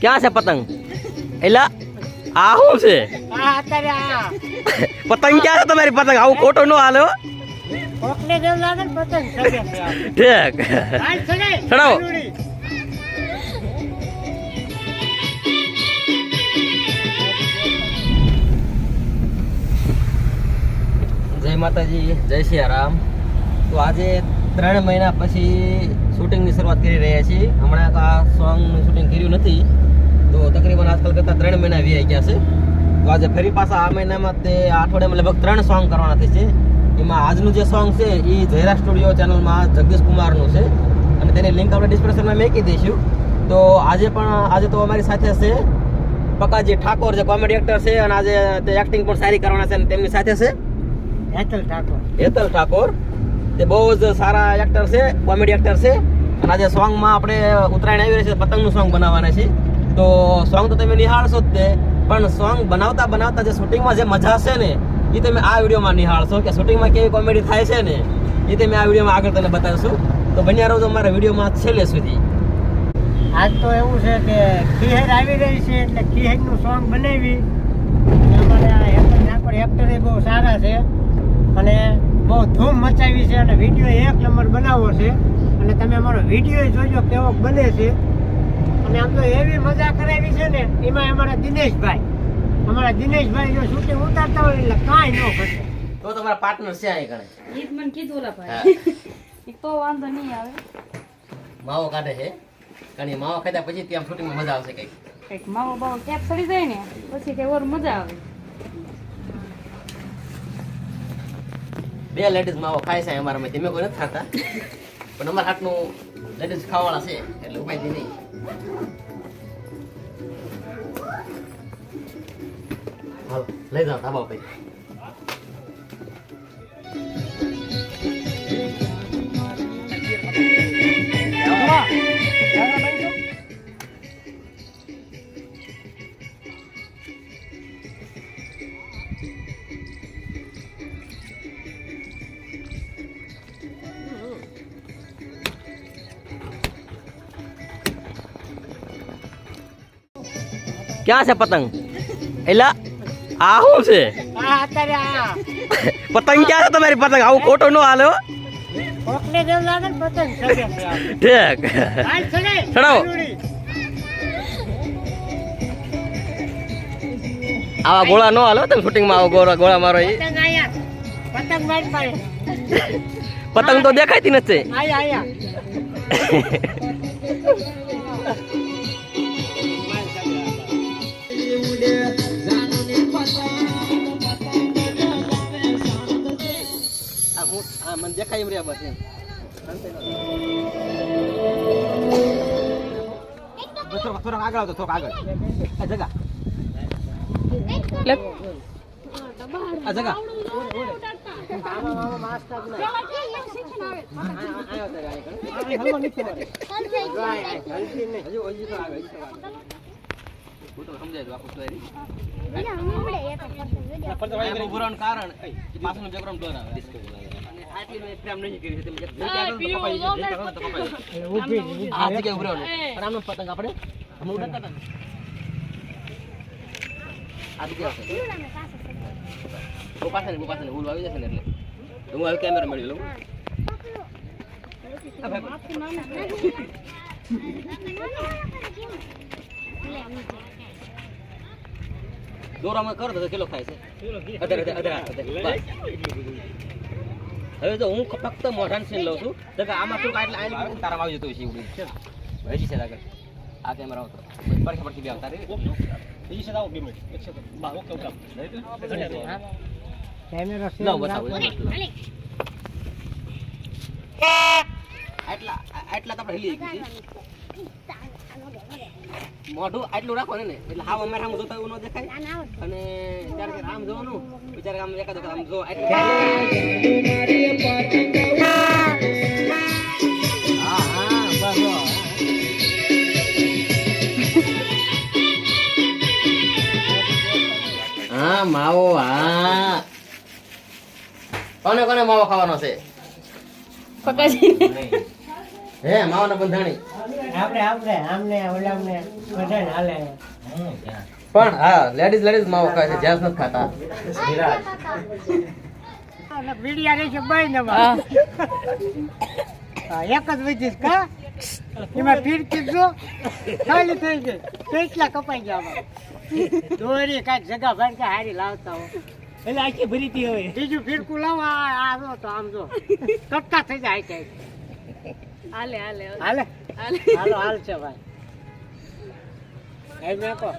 ક્યાં છે પતંગ? એલા આ શું છે? પતંગ ક્યાં છે તમારી? પતંગ આવું ખોટો ન હાલે હો. ઠીક ચડાવો. જય માતાજી, જય સિયારામ. તો આજે 3 મહિના પછી શૂટિંગની શરૂઆત કરી રહ્યા છીએ. હમણાં આ સોંગનું શૂટિંગ કર્યું નથી, તો તકરીબન આજકાલ કરતાં 3 મહિના વી ગયા છે. તો આજે ફરી પાછા આ મહિનામાં તે અઠવાડિયામાં લગભગ 3 સોંગ કરવાના થઈ છે. એમાં આજનું જે સોંગ છે એ જયરા સ્ટુડિયો ચેનલમાં જગદીશ કુમારનું છે અને તેની લિંક આપણે ડિસ્ક્રિપ્શનમાં મૂકી દઈશું. તો આજે તો અમારી સાથે છે પકાજી ઠાકોર, જે કોમેડી એક્ટર છે અને આજે તે એક્ટિંગ પણ સારી કરવાના છે. અને તેમની સાથે છે હેતલ ઠાકોર. તે બહુ જ સારા એક્ટર છે, કોમેડી એક્ટર છે. અને આજે સોંગમાં આપણે ઉત્તરાયણ આવી રહી છે, પતંગનું સોંગ બનાવવાના છે. તો સોંગ તો તમે નિહાળશો જ તે, પણ સોંગ બનાવતા જે શૂટિંગમાં જે મજા છે ને એ તમે આ વિડીયોમાં નિહાળશો કે શૂટિંગમાં કેવી કોમેડી થાય છે ને એ તમે આ વિડીયોમાં આગળ તને બતાવીશું. તો બન્યા રહો અમારા વિડીયોમાં છેલ્લે સુધી. આજ તો એવું છે કે ખીહેર આવી રહી છે એટલે ખીહેરનું સોંગ બનાવી. અમારે આ હેતલ ઠાકોર એક્ટર બહુ સારા છે અને બહુ ધૂમ મચાવી છે અને વિડીયો 1 નંબર બનાવવો છે. અને તમે અમારો વિડીયો જોજો કેવો બને છે. અને આમ તો એવી મજા કરાવી છે ને, એમાં અમારા દિનેશભાઈ જો શૂટિંગ ઉતારતા હોય એટલે કાંઈ ન ઘટે. તો તમારા પાર્ટનર છે અહીં ગણે ઈ જ મને કીધું ઓલા ભાઈ. ઈ તો વાંધો નહીં આવે. માવો કાઢે છે કારણ કે માવો ખાધા પછી ત્યાં શૂટિંગમાં મજા આવશે કઈક. કઈક માવો બાવો કેપ સડી જાય ને પછી તે ઓર મજા આવે. 2 લેડીઝ માવો ખાય છે અમારામાં, તમે કોઈ નથી ખાતા, પણ અમારા હાથનું લેડીઝ ખાવાવાળા છે એટલે ઉપાયથી નહીં. હાલો લઈ જાઓ ધાબા ઉપર. ક્યાં છે પતંગ? એલા આ શું છે? પતંગ ક્યાં છે તમારી? પતંગ આવું ખોટો ન હાલે હો. ઠીક ચડાવો. આવા ગોળા ન હાલો તમે શૂટિંગમાં. આવો ગોળા મારો એ પતંગ તો દેખાતી નથી. મને દેખાય એમ રહ્યા બસ એમ. થોડોક આગળ આવતો, થોડોક આગળ. આ જગા આ જગા કારણ પાછળનું બેકગ્રાઉન્ડ બ્લર આવે. આટલી ફ્રેમ નહીં કરી છે આ જગ્યાએ ઉભો રહો. પણ આમનો પતંગ આપણે હમણાં ઉડાડતા હતા આ જગ્યા છે પાસે ઓલું આવી જશે ને એટલે હું હવે કેમેરા મેળવી લઉં. દોરામાં કરો તો કિલો થાય છે. હવે જો હું ફક્ત મોઢાને સીન લઉં છું તો આમાં થોડુંક એટલે આની તારામાં આવી જતું છે. હજી છે આગળ આ કેમેરા આવતો પરીક્ષા પરથી બી આવતા રે બીજી છે આવો 2 મિનિટ એક છે બા ઓકે ઓકે કેમેરા છે લાવ બતાવો. આટલા તો આપણે હિલી ગઈ મોઢું આટલું રાખો ને એટલે હાવ અમારે આમ જોતા એવું ન દેખાય. અને ત્યારે આમ જોવાનું બિચારા આમ એકાદ આમ જો હા માવો. હા કોને માવો ખાવાનો છે? પકાજી હે માવાનો બંધાણી આપણે આમને ઓલામને બધાને હાલે. પણ હા લેડીઝ માવો ખાય છે જેન્ટ્સ નથી ખાતા વિરાજ અને બીડિયા રહેશે બંધ અમારે. હા, એક જ વીધીશ કા એમાં ફીરકી જો ખાલી થઈ ગઈ કેટલા કપાઈ ગયા અમારે. દોરી કાંઈક જગા ભર કે હારી લાવતા હો એટલે આખી ભરીતી હોય. બીજું ફીરકું લાવો આ જો તો આમ જો કટકા થઈ જાય છે. હાલે હાલે હાલે હાલે હાલો હાલ છે ભાઈ એ નાખો.